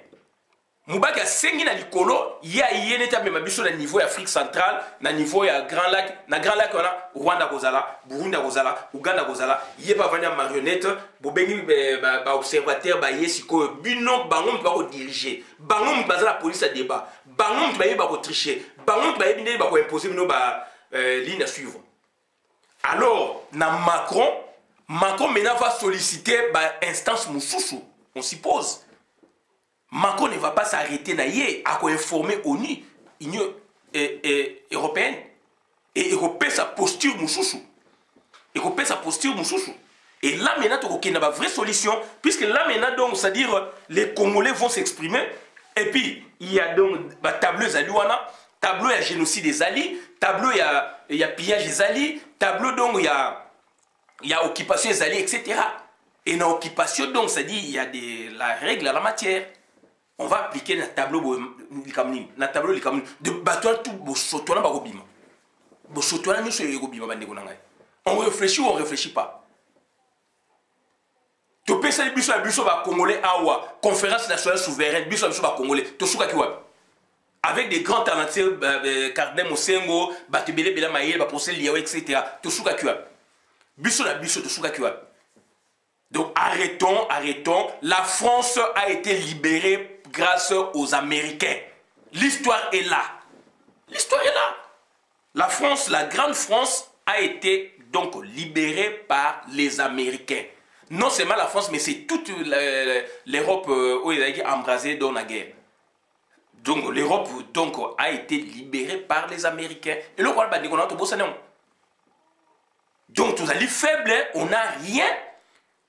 Moubake a sengi na likolo. Ya neta même biso na niveau Afrique centrale. Na niveau ya Grand Lac. Na Grand Lac on a Rwanda Gozala. Burundi Gozala. Uganda Gozala. Yé pas venir marionnette. Bobengi ba observateur ba yesiko. Bino bangom ba ko diriger. Bangom ba la police à débat. Bangom ba ko tricher. Bangom ba bino ba ko imposer bino ba ligne à suivre. Alors na Macron maintenant va solliciter ba instance Moussoussou. On s'y pose. Macron ne va pas s'arrêter à informer ONU, Union européenne. Et européenne sa posture moussoussou. Et là maintenant, il y a une vraie solution, puisque là maintenant, donc, c'est-à-dire les Congolais vont s'exprimer. Et puis, il y a donc tableau Zaliwana, tableau il y a génocide des alliés, tableau il y a pillage des alliés, tableau donc il y a occupation des alliés, etc. Et dans l'occupation, donc, c'est-à-dire il y a la règle à la matière. On va appliquer le tableau de bateau tout bosotona bagobima. Bosotona nous c'est gobima bandeko nangai. On réfléchit ou on réfléchit pas. To pesa biso ba congolais awa conférence nationale souveraine biso ba congolais to suka kiwa. Avec des grands talentueux Cardin Mosengo, Batebele Bela Maïel, ba procès Liao etc. To suka kiwa. Biso la biso de Souka Kiwa. Donc arrêtons. La France a été libérée grâce aux Américains. L'histoire est là. L'histoire est là. La France, la grande France, a été donc libérée par les Américains. Non seulement la France, mais c'est toute l'Europe où il a été embrasée dans la guerre. Donc l'Europe a été libérée par les Américains. Et le roi Bandi, on a tout beau. Donc tous allez faibles, on n'a rien.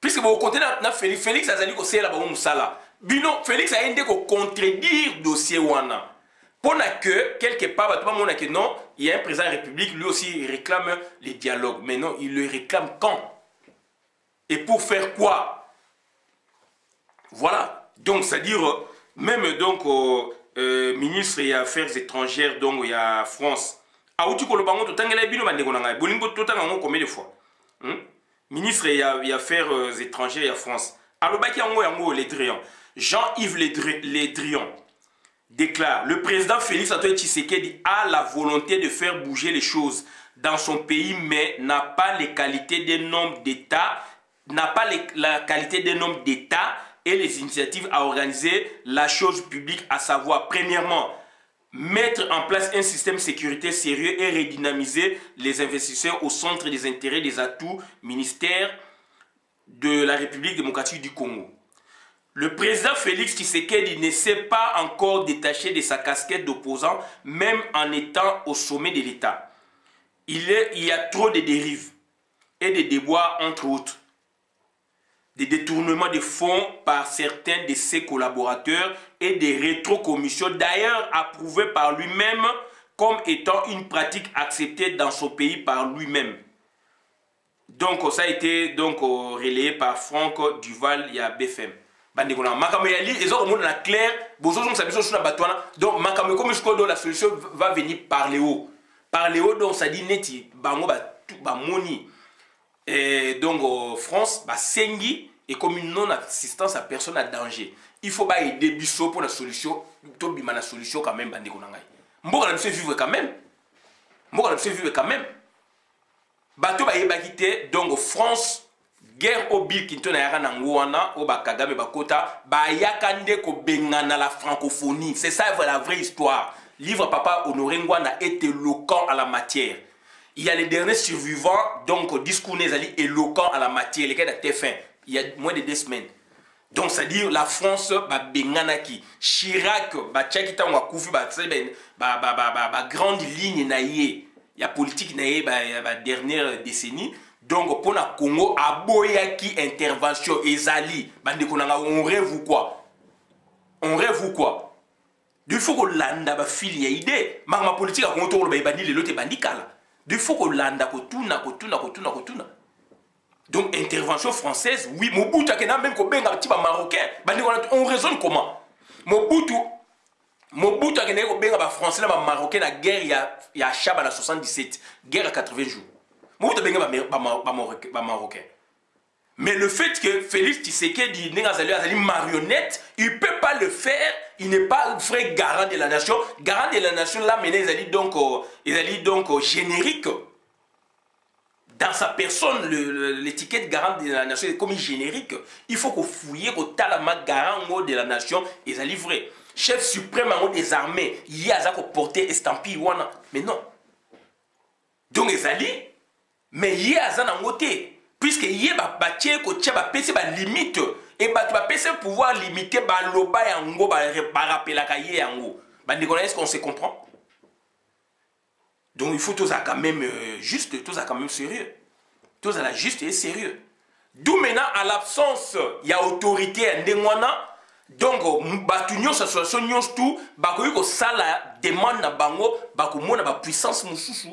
Puisque vous comptez dans Félix Azali ko c'est là-bas Moussala. Bino Félix a indiqué qu'on contredire dossier wana. Pour que quelque part, tout le monde a dit non, il y a un président de la République, lui aussi il réclame les dialogues. Mais non, il le réclame quand? Et pour faire quoi? Voilà. Donc c'est-à-dire même donc ministre des Affaires étrangères donc il y a France. Ah où tu connais pas tangela bino bande konanga. Bolingo totanga combien de fois? Ministre des Affaires étrangères, il y a France. Alobaki yango Le Drian. Jean-Yves Le Drian déclare: le président Félix Antoine Tshisekedi a la volonté de faire bouger les choses dans son pays, mais n'a pas les qualités d'un homme d'État, la qualité d'un homme d'État et les initiatives à organiser la chose publique, à savoir, premièrement, mettre en place un système de sécurité sérieux et redynamiser les investisseurs au centre des intérêts des atouts ministères de la République démocratique du Congo. Le président Félix Tshisekedi ne s'est pas encore détaché de sa casquette d'opposant, même en étant au sommet de l'État. Il y a trop de dérives et de déboires, entre autres. Des détournements de fonds par certains de ses collaborateurs et des rétrocommissions, d'ailleurs approuvées par lui-même comme étant une pratique acceptée dans son pays par lui-même. Donc ça a été donc relayé par Franck Duval, il y a BFM. Donc la solution va venir par les hauts. Par les hauts, donc ça dit neti, moni. Et donc France, sengi et comme une non-assistance à personne à danger. Il faut aider Bissot pour la solution, la solution quand même. Mboka na vivre quand même. Mboka na vivre quand même. Bato ba yebakite donc France guerre au bil kinto na yaka nango wana o ba Kagame bakota ba yakande ko bengana la francophonie. C'est ça la vraie histoire. Livre Papa Honoré Ngwana est éloquent à la matière. Il y a les derniers survivants, donc discours Nezali éloquent à la matière. Les gars de TF1, il y a moins de 2 semaines. Donc c'est-à-dire la France, ba benganaki, Chirac, ba tchakita on va koufi ba grande ligne naïe. Il y a politique naïe ba dernière décennie. Donc pour la Congo aboyaki intervention ezali, bande konanga on rêve ou quoi? On rêve ou quoi? Il faut que l'anda ba fili ya idée. Ma politique a konto ba bandi le lote bandikala. Il faut que l'anda kotuna. Donc intervention française, oui, Mobutu a même ko benga ti ba marocain, bandi on raisonne comment? Mobutu a ko benga ba français na ba marocain na guerre ya Chaba na 77, guerre à 80 jours. Mobutu benga ba marocain. Mais le fait que Félix Tshisekedi est une marionnette, il ne peut pas le faire, il n'est pas le vrai garant de la nation. Garant de la nation, là, maintenant, il est donc générique. Dans sa personne, l'étiquette garant de la nation est comme générique. Il faut qu'on fouille, qu'on talama garant de la nation, il est livré. Chef suprême des armées, il y a ça qu'on portait estampille, mais non. Donc, il est mais il y a ça dans côté. Puisque y a des limites et tu pouvoir limiter loba yango rappeler yango. Est-ce qu'on se comprend? Donc il faut tous quand même juste, tous quand même sérieux. Tous à la juste et sérieux. D'où maintenant à l'absence il y a autorité à ndengwana. Donc batunyo situation nyos tout bakoyi ko sala demande na bango bakomona ba puissance mususu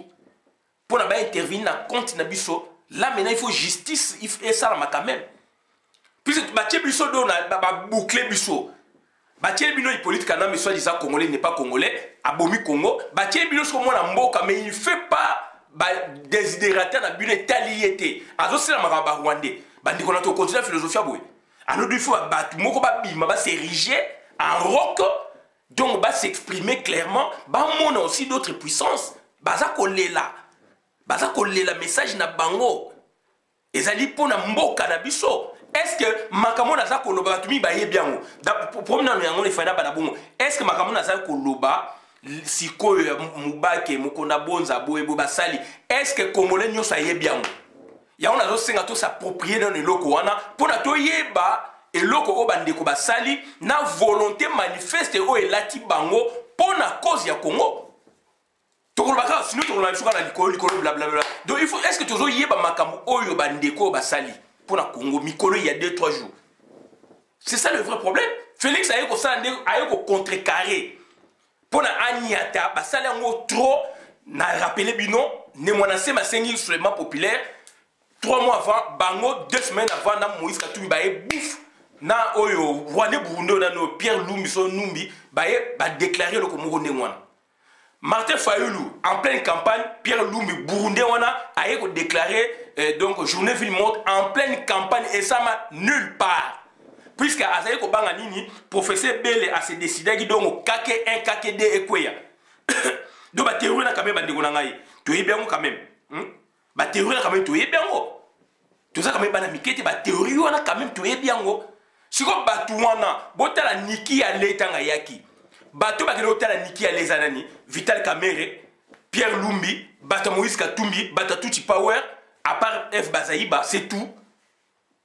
pour na ba intervenir na compte na biso. Là maintenant il faut justice et ça quand même. Puisque Baché Bisso doit boucler Bisso. Baché Bino est politique quand même, soit disant congolais n'est pas congolais, abomi Congo. Baché Bino comme on a mboka mais il ne fait pas désidérater na bune taliété. Azo c'est la maraba rwandais. Bandi qu'on a to continuer la philosophie aboué. Alors il faut battre moko ba bima ba s'ériger en roc. Donc ba s'exprimer clairement, ba mona aussi d'autres puissances. Baza collé là. Baza collé la message na bango. ezali pona mboka na biso. Est-ce que makambo naza koloba batumi baye biango pour na yango le fana bana bongo est-ce que makambo naza koloba sikoyo mubake mukona bonza boyebo basali est-ce que congolais nyoso aye biango yango nazo senga to s'approprier dans eloko wana pona to yeba eloko o bandeko basali na volonté manifeste o elati bango pona cause ya Congo. Tokolobaka sinon tokolobaka suka na likolo blablabla. Donc il faut est-ce que tozo yeba makambo oyo bandeko basali pour la Congo mikolo il y a 2-3 jours. C'est ça le vrai problème. Félix a eu contrecarré pour na aniata basali yango trop na rappeler bino ne monacé ma sengi soulèvement populaire 3 mois avant bango 2 semaines avant na Moïse Katumbi baye bouf na oyo Rwanda Burundi na no Pierre Lumbi so Numbi baye ba déclarer le Congo ndengwana. Martin Fayoulou, en pleine campagne, Pierre Lumbi, Burundais, a déclaré donc journée ville morte en pleine campagne et ça m'a nulle part. Puisque Azaï Kobanganini, professeur Bele a se décidé qu'il donc kake 1, kake 2 et quoi. Donc, la théorie, quand même, tu es bien quand même. La théorie, quand même, tu es bien. Tout ça, quand même, la théorie, quand même, tu es bien. Si vous avez la Niki à l'étang yaki. Bato bakelo tala niki ya lezanani Vital Kamerhe Pierre Lumbi Bata Moïse Katumbi Bata Tuti Power à part F Bazaïba c'est tout.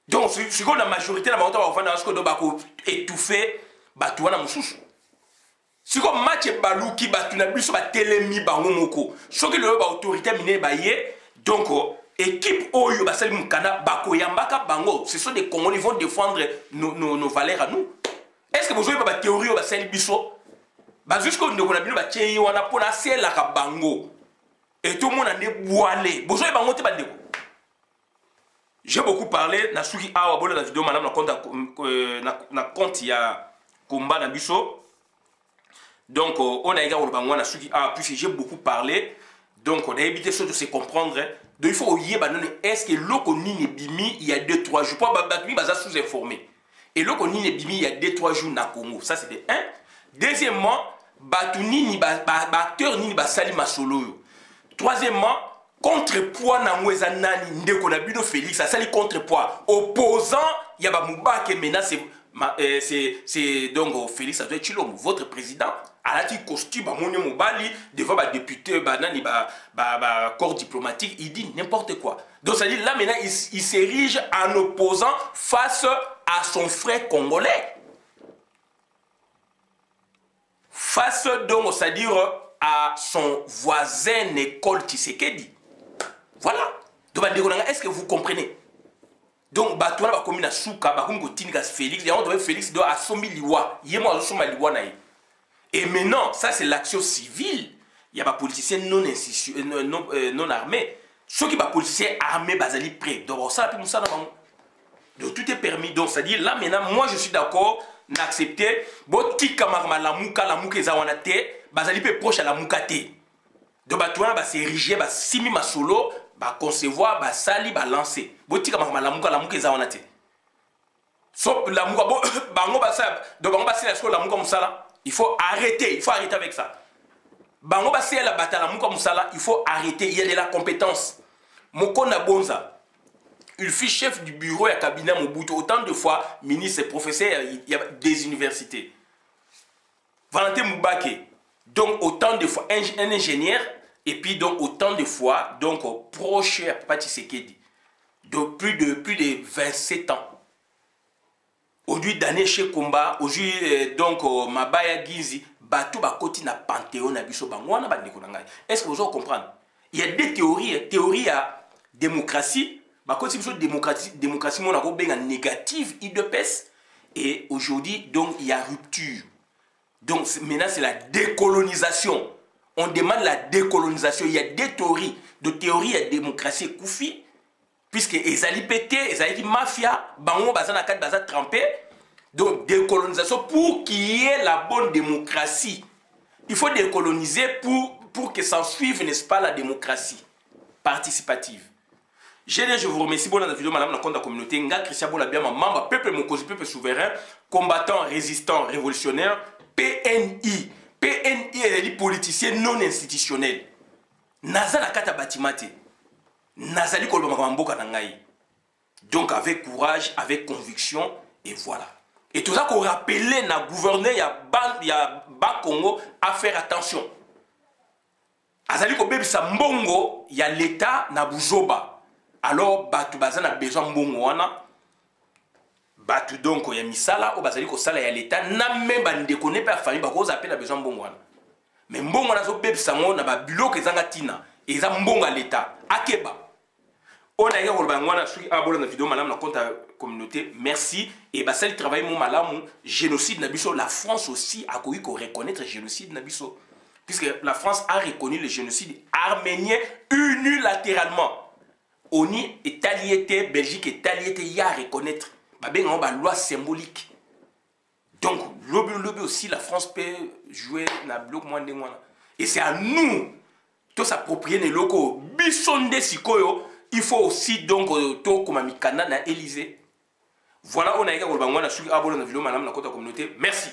Donc c'est comme la majorité la majorité va faire ce que bako étouffé bato wana mususu. C'est comme match baluki batu na biso ba telemi bango moko. Soki le ba autorité miné ba yé donc équipe oyo basali mukana bako yambaka bango. Ce sont des Congolais qui vont défendre nos valeurs à nous. Est-ce que vous avez pas théorie au basali biso? Jusqu'au nous avons bien bâti on a pour la selle la bango et tout le monde en est boilé. Bonjour et bango te bandeko. J'ai beaucoup parlé na suki awa bola la vidéo madame na compte ya combat na biso. Donc on a également le bango na suki awa puis j'ai beaucoup parlé donc on a évité ça de se comprendre. Donc il faut oublier est-ce que l'oko ni bimi il y a 2-3 jours pas batumi baza sous informé. Et l'oko ni bimi il y a 2-3 jours na Congo. Ça c'était un. Deuxièmement, batuni ni acteur ni basali masolo. Troisièmement, contrepoids na mweza nani ndeko na bino Félix ça sali contrepoids opposant ya ba Mubake maintenant c'est donc Félix Antoine Tshilombo votre président a la costume ba monyo mobali devant ba député ba nani ba corps diplomatique il dit n'importe quoi. Donc ça dit là maintenant il s'érige en opposant face à son frère congolais. Face donc, c'est-à-dire à son voisin Nicole Tshisekedi. Voilà. Donc, est-ce que vous comprenez? Donc, Batouana va communiquer à Souka, va communiquer à Félix, et Félix doit assommer l'Iwa. Et maintenant, ça c'est l'action civile. Il y a des politiciens non armés. Ceux qui sont politiciens armés, ils sont prêts. Donc, ça, donc, tout est permis. Donc, c'est-à-dire, là maintenant, moi je suis d'accord. N'accepter boti kamarma la muka ezawana te bazali pe proche à la muka te donc batouana ba s'ériger ba simi masolo ba concevoir ba sali ba lancer boti kamarma la muka ezawana te so la muka bango ba sa donc bango ba c'est la muka musala il faut arrêter avec ça bango ba c'est la bataille la muka musala il faut arrêter il y a de la compétence Mokona Bonza il fut chef du bureau et cabinet Mobutu autant de fois ministre et professeur il y a des universités. Valentin Mubake donc autant de fois un ingénieur et puis donc autant de fois donc proche à Papa Tshisekedi donc plus de 27 ans. Aujourd'hui d'année chez Komba aujourd'hui donc Mabaya Gizi bateau bakoti na panthéon na biso bangwana bandeko na ngai. Est-ce que vous allez comprendre? Il y a des théories à démocratie. Quand c'est une démocratie, on a une négative, et aujourd'hui, donc, il y a rupture. Donc, maintenant, c'est la décolonisation. On demande la décolonisation. Il y a des théories. De théorie à démocratie koufi, puisque les ali pété, les ali mafia, bango bazana kat bazat trempé. Donc, décolonisation pour qu'il y ait la bonne démocratie. Il faut décoloniser pour que s'en suive, n'est-ce pas, la démocratie participative. Je vous remercie pour la vidéo, madame, la compte de la communauté. Nga Christian Bolabia, membre, peuple Mokosi, peuple souverain, combattant, résistant, révolutionnaire, PNI. PNI est les politiciens non institutionnels. Nazala kata batimate. Nazali kolba makamboka na ngai. Donc avec courage, avec conviction, et voilà. Et tout ça qu'on rappelait na gouverneur, il y a Bas Congo à faire attention. Azali ko bebi sa mbongo, il y a l'État na buzoba. Alors batu bazana besoin mbongo wana. Batu donc il y a misala ou bazali ko sala ya l'État na même ba ndekone pa famille ba ko zapela besoin mbongo wana. Mais mbongo na zo bebi sa ngo na ba biloko ezanga tina. Eza mbongo à l'État. Akeba. On a eu une vidéo madame la compte communauté. Merci. Et bah celle travaille mon malam génocide nabiso. La France aussi a connu qu'on reconnaître le génocide nabiso. Puisque la France a reconnu le génocide arménien unilatéralement. ONU est allié, Belgique est allié, il y a à reconnaître. Bah ben on a loi symbolique. Donc lobby aussi la France peut jouer na bloc moins de moins. Et c'est à nous de s'approprier les locaux. Bisonde sikoyo. Il faut aussi donc tout comme Mikana na Élysée. Voilà, on a également la vidéo madame la communauté. Merci.